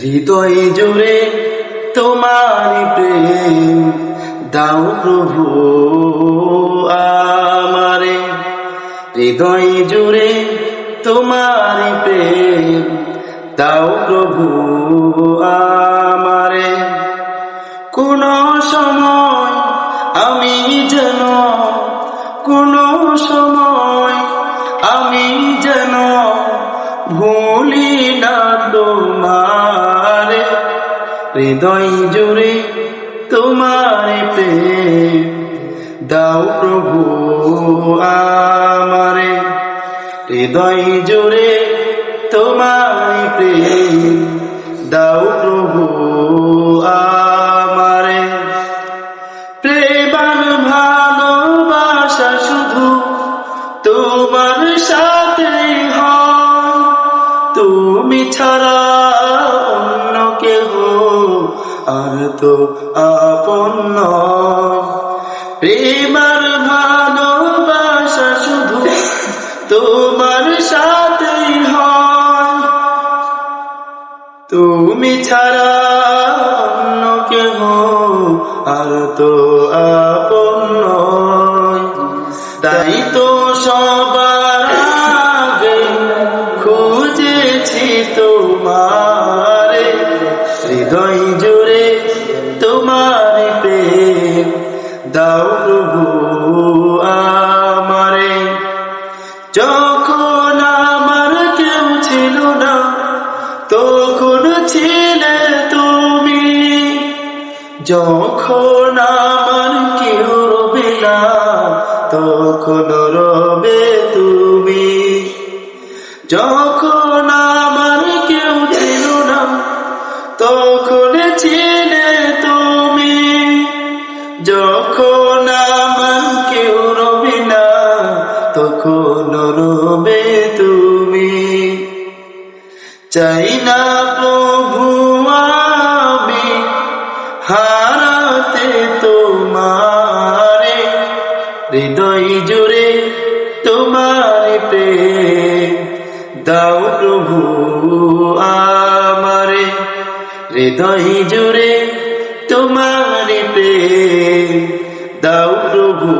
হৃদয় জুড়ে তোমার প্রেম দাও প্রভু আমারে। হৃদয় জুড়ে তোমার প্রেম দাও প্রভু আমারে। কোন সময় আমি যেন ভুলি না তোমারে। হৃদয় জুড়ে তোমার প্রেম দাও প্রভু আমারে। হৃদয় জুড়ে তোমার প্রেম দাও প্রভু আমারে। প্রেমান ভালোবাসা শুধু তোমার সাথেই হয়, তুমি ছাড়া অন্য কেহ আর তো আপন নয়। প্রেমার ভালোবাসা শুধু তোমার সাথেই হয়, তুমি ছাড়া অন্য কেহ আর তো আপন নয়। তাই তো সবার আগে খুঁজেছি তোমারে। হৃদয় জুড়ে তোমার প্রেম দাও প্রভু আমারে। যখন আমার কেউ ছিল না তখন ছিলে তুমি, যখন আমার কেউ রবে না তখন রবে তুমি। যখন আমার কেউ ছিল না তখন ছিলে তুমি, যখন আমার কেউ রবে না তখন রবে তুমি। চাই না প্রভু আমি হারাতে তোমারে। হৃদয় জুড়ে তোমার প্রেম দাও প্রভু আমারে। হৃদয় জুড়ে তোমার প্রেম দাও প্রভু